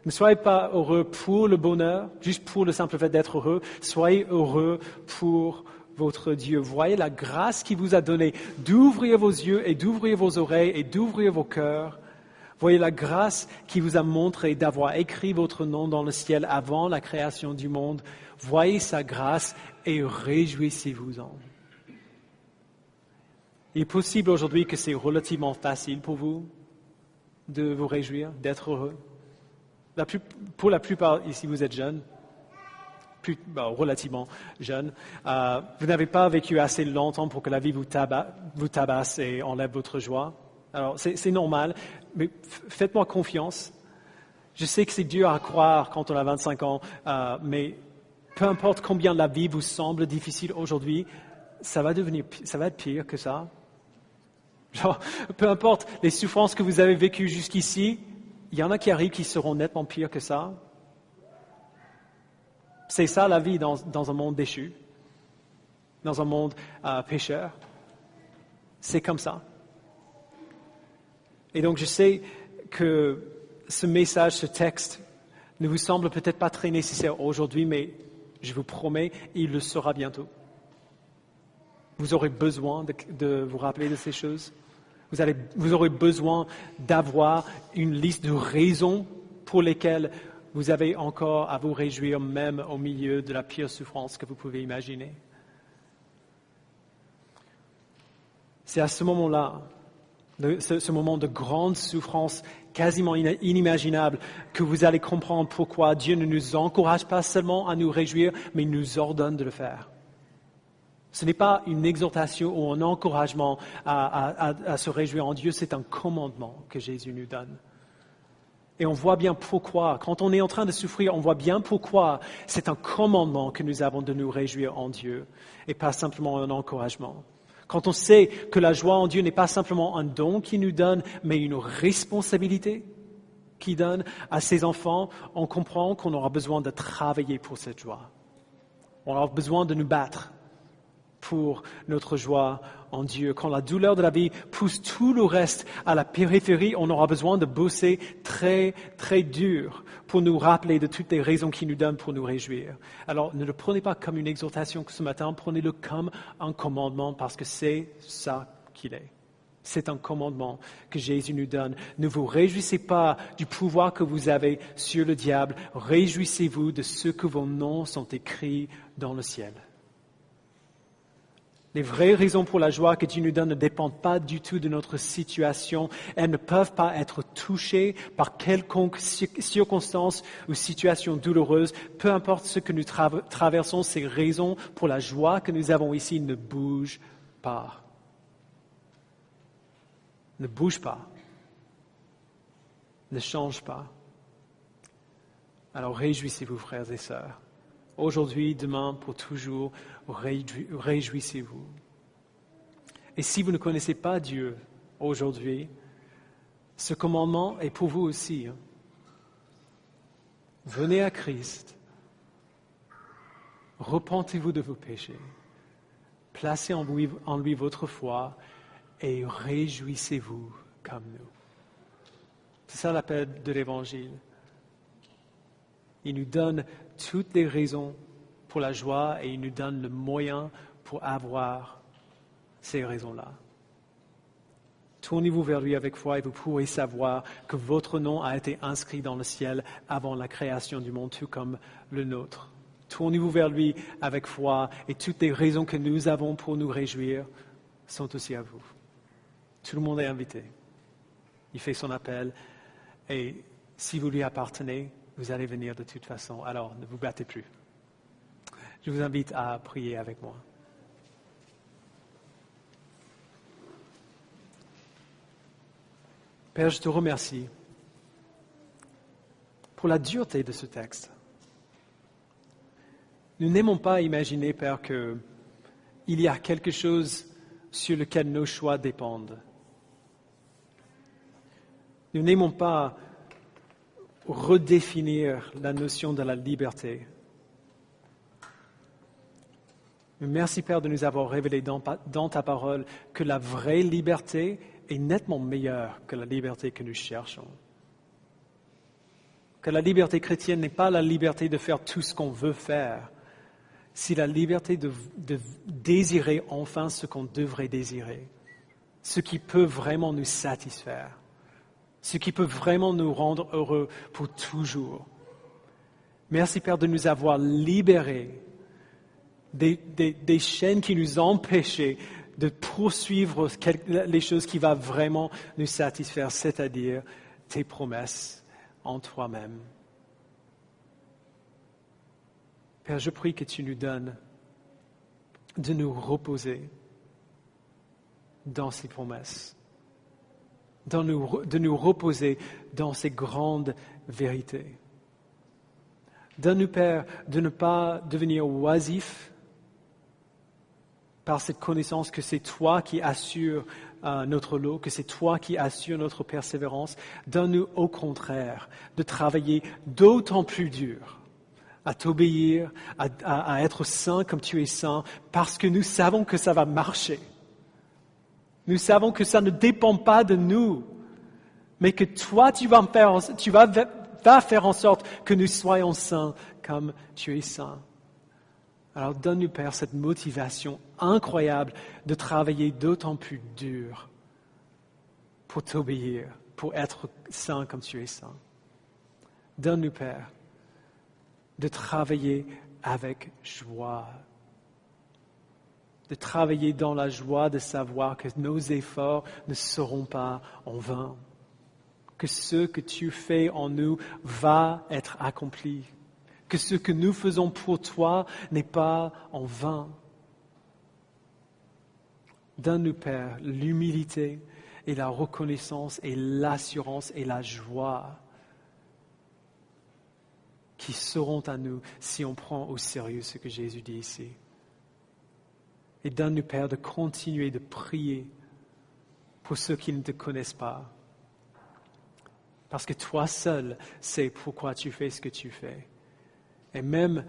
Ne soyez pas heureux pour le bonheur, juste pour le simple fait d'être heureux. Soyez heureux pour votre Dieu. Voyez la grâce qu'il vous a donnée d'ouvrir vos yeux et d'ouvrir vos oreilles et d'ouvrir vos cœurs. Voyez la grâce qu'il vous a montré d'avoir écrit votre nom dans le ciel avant la création du monde. Voyez sa grâce et réjouissez-vous-en. Il est possible aujourd'hui que c'est relativement facile pour vous de vous réjouir, d'être heureux. Pour la plupart ici, vous êtes jeunes, relativement jeunes. Vous n'avez pas vécu assez longtemps pour que la vie vous tabasse et enlève votre joie. Alors, c'est normal, mais faites-moi confiance. Je sais que c'est dur à croire quand on a 25 ans, mais peu importe combien la vie vous semble difficile aujourd'hui, ça va être pire que ça. Genre, peu importe les souffrances que vous avez vécues jusqu'ici, il y en a qui arrivent qui seront nettement pires que ça. C'est ça la vie dans un monde déchu, dans un monde pécheur. C'est comme ça. Et donc je sais que ce message, ce texte, ne vous semble peut-être pas très nécessaire aujourd'hui, mais je vous promets, il le sera bientôt. Vous aurez besoin de vous rappeler de ces choses. Vous aurez besoin d'avoir une liste de raisons pour lesquelles vous avez encore à vous réjouir, même au milieu de la pire souffrance que vous pouvez imaginer. C'est à ce moment-là, ce moment de grande souffrance quasiment inimaginable, que vous allez comprendre pourquoi Dieu ne nous encourage pas seulement à nous réjouir, mais il nous ordonne de le faire. Ce n'est pas une exhortation ou un encouragement à se réjouir en Dieu, c'est un commandement que Jésus nous donne. Et on voit bien pourquoi. Quand on est en train de souffrir, on voit bien pourquoi c'est un commandement que nous avons de nous réjouir en Dieu et pas simplement un encouragement. Quand on sait que la joie en Dieu n'est pas simplement un don qu'il nous donne, mais une responsabilité qu'il donne à ses enfants, on comprend qu'on aura besoin de travailler pour cette joie. On aura besoin de nous battre pour notre joie en Dieu. Quand la douleur de la vie pousse tout le reste à la périphérie, on aura besoin de bosser très, très dur pour nous rappeler de toutes les raisons qu'il nous donne pour nous réjouir. Alors, ne le prenez pas comme une exhortation ce matin, prenez-le comme un commandement parce que c'est ça qu'il est. C'est un commandement que Jésus nous donne. Ne vous réjouissez pas du pouvoir que vous avez sur le diable. Réjouissez-vous de ce que vos noms sont écrits dans le ciel. Les vraies raisons pour la joie que Dieu nous donne ne dépendent pas du tout de notre situation. Elles ne peuvent pas être touchées par quelconque circonstance ou situation douloureuse. Peu importe ce que nous traversons, ces raisons pour la joie que nous avons ici ne bougent pas. Ne bougent pas. Ne changent pas. Alors réjouissez-vous, frères et sœurs. Aujourd'hui, demain, pour toujours, réjouissez-vous. Et si vous ne connaissez pas Dieu aujourd'hui, ce commandement est pour vous aussi. Venez à Christ, repentez-vous de vos péchés, placez en lui votre foi et réjouissez-vous comme nous. C'est ça l'appel de l'Évangile. Il nous donne toutes les raisons pour la joie et il nous donne le moyen pour avoir ces raisons-là. Tournez-vous vers lui avec foi et vous pourrez savoir que votre nom a été inscrit dans le ciel avant la création du monde, tout comme le nôtre. Tournez-vous vers lui avec foi et toutes les raisons que nous avons pour nous réjouir sont aussi à vous. Tout le monde est invité. Il fait son appel et si vous lui appartenez, vous allez venir de toute façon, alors ne vous battez plus. Je vous invite à prier avec moi. Père, je te remercie pour la dureté de ce texte. Nous n'aimons pas imaginer, Père, qu'il y a quelque chose sur lequel nos choix dépendent. Nous n'aimons pas redéfinir la notion de la liberté. Merci Père de nous avoir révélé dans ta parole que la vraie liberté est nettement meilleure que la liberté que nous cherchons. Que la liberté chrétienne n'est pas la liberté de faire tout ce qu'on veut faire, c'est la liberté de désirer enfin ce qu'on devrait désirer, ce qui peut vraiment nous satisfaire, ce qui peut vraiment nous rendre heureux pour toujours. Merci Père de nous avoir libérés des chaînes qui nous empêchaient de poursuivre les choses qui vont vraiment nous satisfaire, c'est-à-dire tes promesses en toi-même. Père, je prie que tu nous donnes de nous reposer dans ces promesses, de nous reposer dans ces grandes vérités. Donne-nous, Père, de ne pas devenir oisifs par cette connaissance que c'est toi qui assures notre lot, que c'est toi qui assures notre persévérance. Donne-nous au contraire de travailler d'autant plus dur à t'obéir, à être saint comme tu es saint, parce que nous savons que ça va marcher. Nous savons que ça ne dépend pas de nous, mais que toi, tu vas faire en sorte que nous soyons saints comme tu es saint. Alors donne-nous, Père, cette motivation incroyable de travailler d'autant plus dur pour t'obéir, pour être saint comme tu es saint. Donne-nous, Père, de travailler avec joie, de travailler dans la joie de savoir que nos efforts ne seront pas en vain, que ce que tu fais en nous va être accompli, que ce que nous faisons pour toi n'est pas en vain. Donne-nous, Père, l'humilité et la reconnaissance et l'assurance et la joie qui seront à nous si on prend au sérieux ce que Jésus dit ici. Et donne-nous, Père, de continuer de prier pour ceux qui ne te connaissent pas. Parce que toi seul sais pourquoi tu fais ce que tu fais. Et même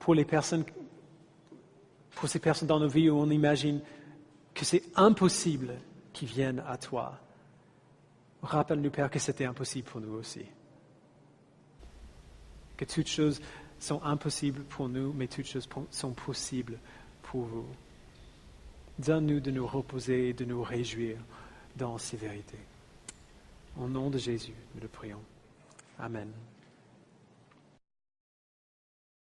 pour ces personnes dans nos vies où on imagine que c'est impossible qu'ils viennent à toi, rappelle-nous, Père, que c'était impossible pour nous aussi. Que toutes choses sont impossibles pour nous, mais toutes choses sont possibles pour vous. Donne-nous de nous reposer et de nous réjouir dans ces vérités. Au nom de Jésus, nous le prions. Amen.